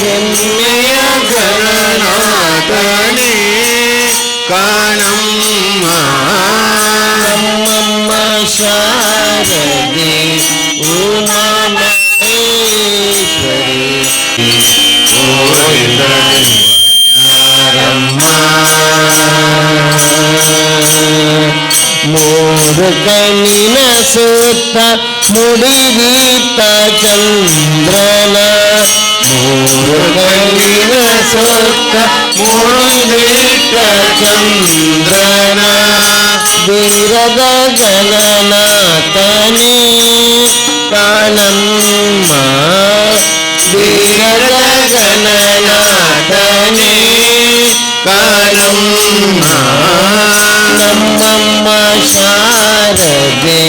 ಹೆಮ್ಮೆಯ ಗಣನಾಥನೇ ಕಾಣಮ್ಮ ನಮ್ಮಮ್ಮ ಶಾರದೆ ಉಮಾ ಮಹೇಶ್ವರಿ ಮೂರು ಕಣ್ಣಿನ ಸುತ್ತ ಮುಡಿದೀತ ಚಂದ್ರನ ಮೂರು ಕಣ್ಣಿನ ಸುತ್ತ ಮುಡಿದೀತ ಚಂದ್ರನ ವೀರದ ಗಣನಾಥನೇ ಕಾಣಮ್ಮ ವೀರದ ಗಣನಾಥನೇ ಕಾಣಮ್ಮ ನಮ್ಮಮ್ಮ ಶಾರದೆ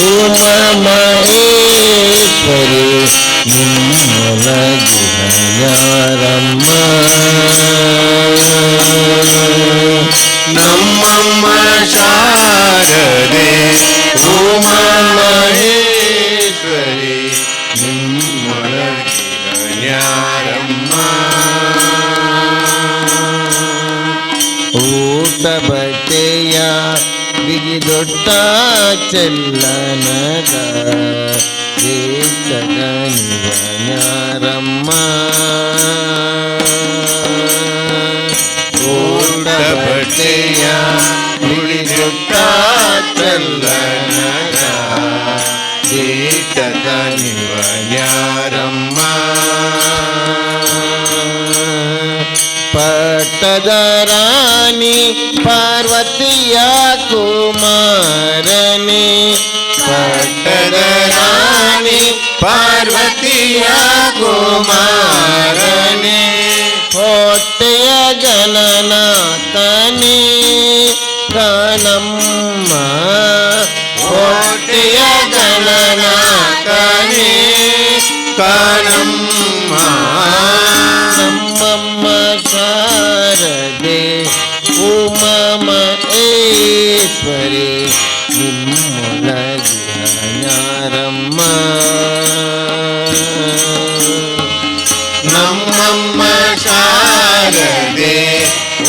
ಉಮಾ ಮಹೇಶ್ವರಿ ನಿಮ್ಮೊಳಗಿನ ಯಾರಮ್ಮ ನಮ್ಮಮ್ಮ ಶಾರದೆ ಉಮಾ ಮಹೇಶ್ವರಿ ನಿಮ್ಮೊಳಗಿನ ಯಾರಮ್ಮ ಊಟ ಬಟ್ಟೆಯ ಬಿಗಿದೊಟ್ಟ ಚೆಲ್ಲನದ ದೇಶಗನಿವನ್ಯಾರಮ್ಮ ಊಟ ಬಟ್ಟೆಯ ಬಿಗಿದೊಟ್ಟ ಚೆಲ್ಲನದ ದೇಶಗನಿವನ್ಯಾರಮ್ಮ ಪಟ್ಟದ ರಾಣಿ ಪಾರ್ವತಿಯ ಕುಮಾರನೇ ಪಟ್ಟದ ರಾಣಿ ಪಾರ್ವತಿಯ ಕುಮಾರನೇ ಹೊಟ್ಟೆಯ ಗಣನಾಥನೇ ಕಾಣಮ್ಮ ಹೊಟ್ಟೆಯ ಗಣನಾಥನೇ ಕಾಣಮ್ಮ ನಮ್ಮಮ್ಮ ಶಾರದೆ ಉಮಾ ಮಹೇಶ್ವರಿ ನಿಮ್ಮೊಳಗಿನ ಯಾರಮ್ಮ ನಮ್ಮಮ್ಮ ಶಾರದೆ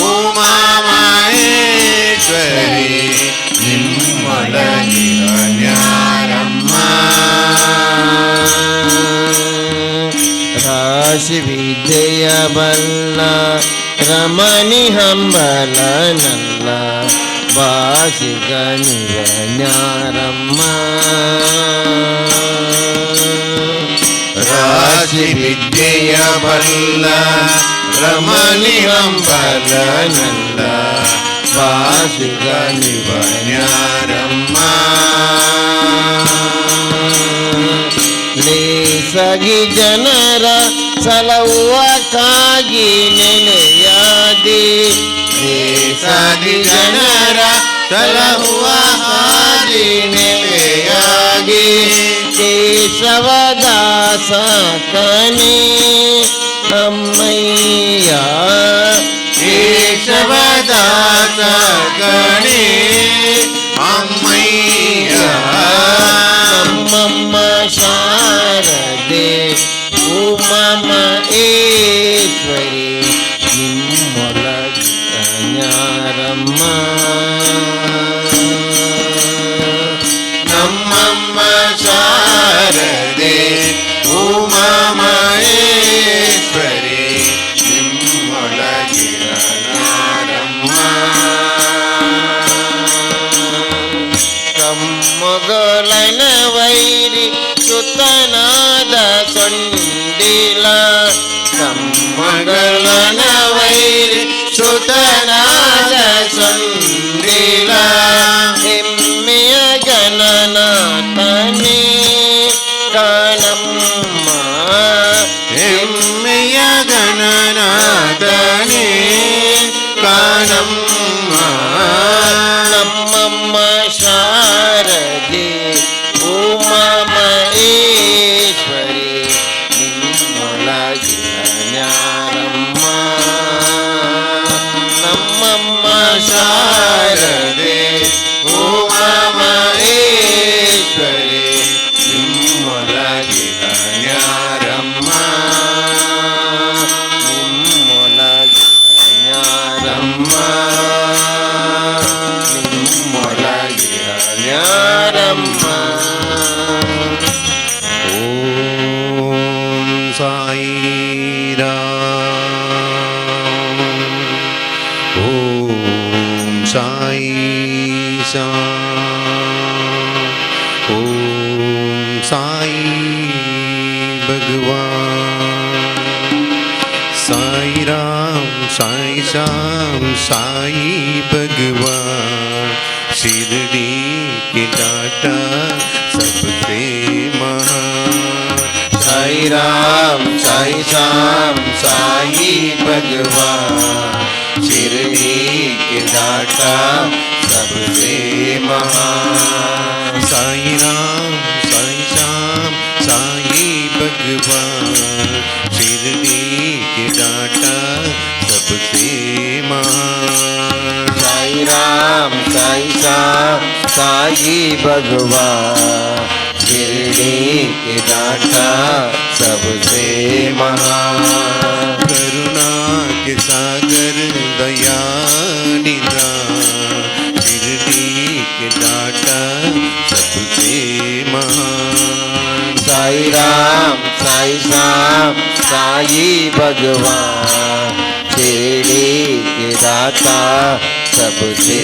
ಉಮಾ ಮಹೇಶ್ವರಿ ನಿಮ್ಮೊಳಗಿನ ಯಾರಮ್ಮ ರಾಶಿ ವಿದ್ಯೆಯ ಬಲ್ಲ ರಮಣಿ ಹಂಬಲನಲ್ಲ ಭಾಷಿಗನಿವನ್ಯಾರಮ್ಮ ರಾಶಿ ವಿದ್ಯೆಯ ಬಲ್ಲ ರಮಣಿ ಹಂಬಲನಲ್ಲ ಭಾಷಿಗನಿವನ್ಯಾರಮ್ಮ ಲೇಸಗಿ ಜನರ ಸಲುವಕ್ಕಾಗಿ ನೆಲೆಯಾದಿ ಲೇಸಗಿ ಜನರ ಸಲಹುವ ಹಾದಿ ನೆಲೆಯಾಗಿ ಕೇಶವದಾಸ ಕನೇ ಅಮ್ಮಯ್ಯ ಕೇಶವದಾಸ ಗಣೇ ಅಮ್ಮಯ್ಯ ನಮ್ಮಮ್ಮ ಶಾರದೆ ಉಮಾ ಮಹೇಶ್ವರಿ ನಿಮ್ಮೊಳಗಿನ ಯಾರಮ್ಮ ನಮ್ಮಮ್ಮ ಶಾರದೆ ಉಮಾ ಮಹೇಶ್ವರಿ ನಿಮ್ಮೊಳಗಿನ ಯಾರಮ್ಮ ಕಮ್ಮಗೊಲನ ವೈರಿ ಸುತನಾದ ಸೊಂಡಿಲ ಕಮ್ಮಗಳನ ವೈರಿ ಸುತನಾದ ಸಂದಿಲ ಹೆಮ್ಮೆಯ ಗಣನಾಥನೇ ಕಾಣಮ್ಮ ಹೆಮ್ಮೆಯ ಗಣನಾಥನೇ ಕಾಣಮ್ಮ ನಮ್ಮಮ್ಮ ಶಾರದೆ ಉಮಾ ಮಹೇಶ್ವರಿ ನಿಮ್ಮೊಳಗಿನ ಯಾರಮ್ಮ ನಮ್ಮಮ್ಮ ಶಾರದೆ ಉಮಾ ಮಹೇಶ್ವರಿ ನಿಮ್ಮೊಳಗಿನ ಯಾರಮ್ಮ साई राम साई श्याम साई भगवान शिरडी के दाता सबसे महान। साई राम साई श्याम साई भगवान शिरडी के दाता सबसे महान। साई राम साई श्याम साई भगवान शिरडी के दाता सबसे महान। साई राम साई श्याम साई भगवान शिरडी के दाता सबसे महान। करुणा के सागर दया निधान शिरडी के दाता सबसे महान। साई राम साई श्याम साई भगवान शिरडी के दाता सबसे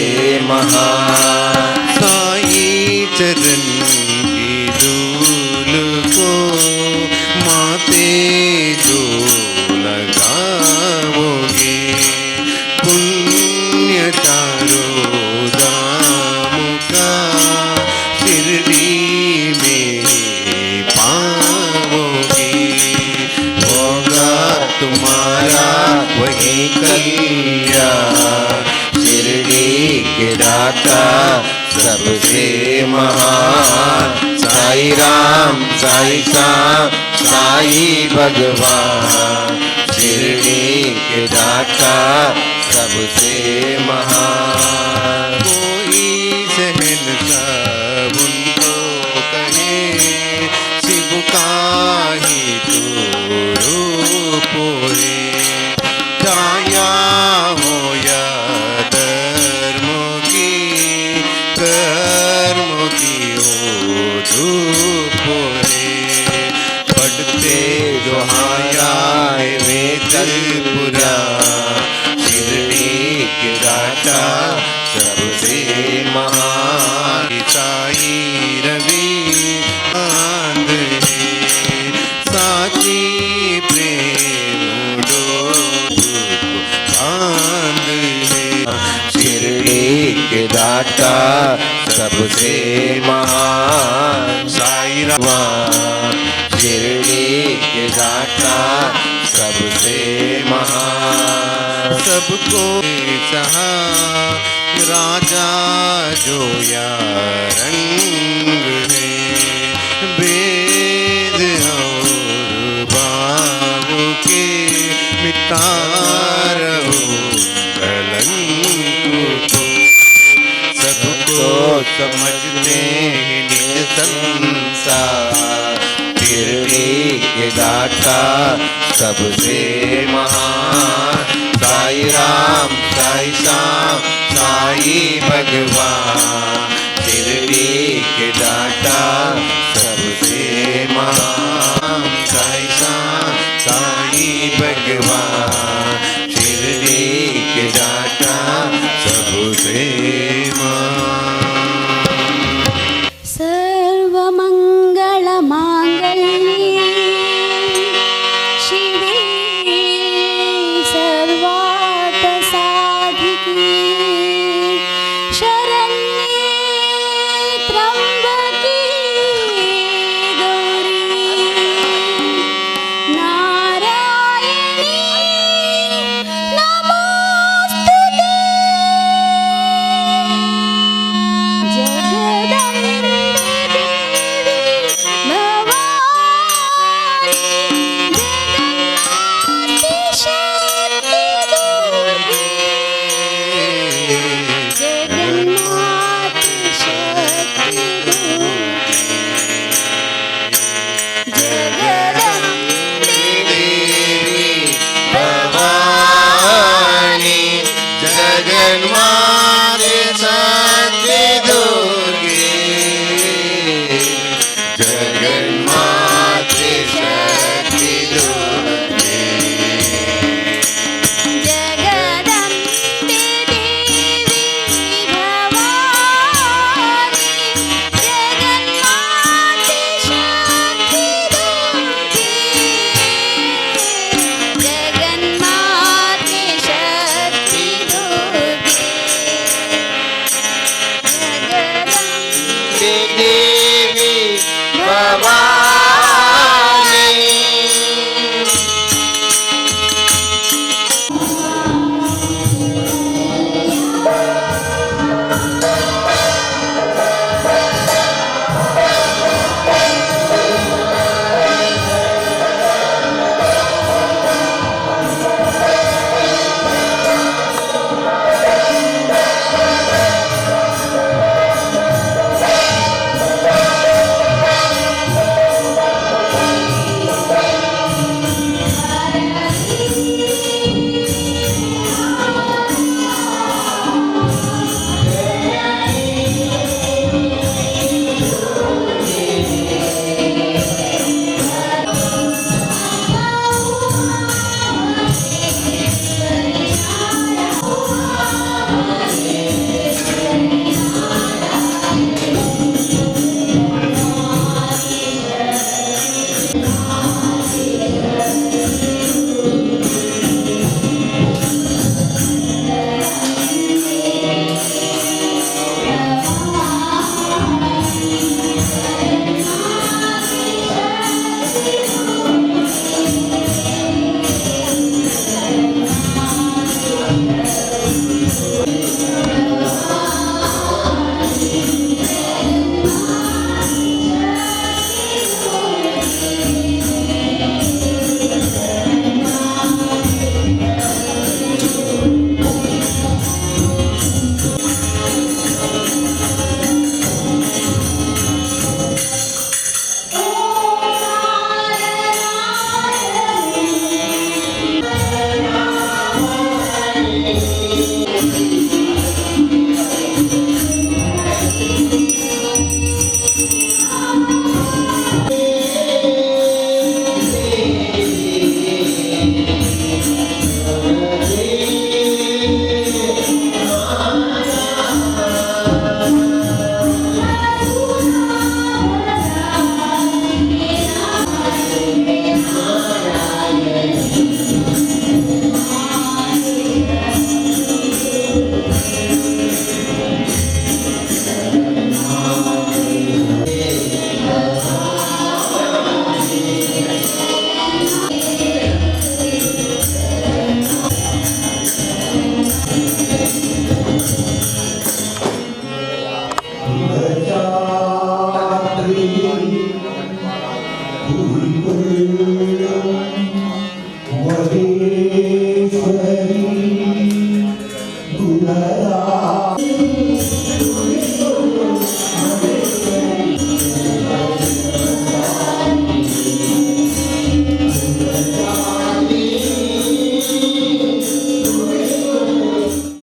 महान। साई चरण की धूल को माथे जो लगाओगे पुण्य चारों धाम का शिरडी में पाओगे। होगा तुम्हारा वही कल्याण शिरडी के दाता सबसे महान। साई राम साई श्याम साई भगवान शिरडी के दाता सबसे महान। कोई शहंशाह उनको कहे शिव का ही तो रूप है। छाया हो या धर्म की कर्म की हो धूप है। पढ़ते जो हाया वे कलपुरा शिरडी के दाता सबसे महान। साई रवि आंध है साची प्रेम डोर बांध है। शिरडी के दाता सबसे महान। साई राम शिरडी के दाता सबसे महान। सबको चाहा राजा जो या रंग है वेद और भाव के मिटा रहो कलंक को। सबको समझते हैं निज संसार शिरडी के दाता सबसे महान। साई राम साई श्याम साई भगवान शिरडी के दाता सबसे महान। साई श्याम साई भगवान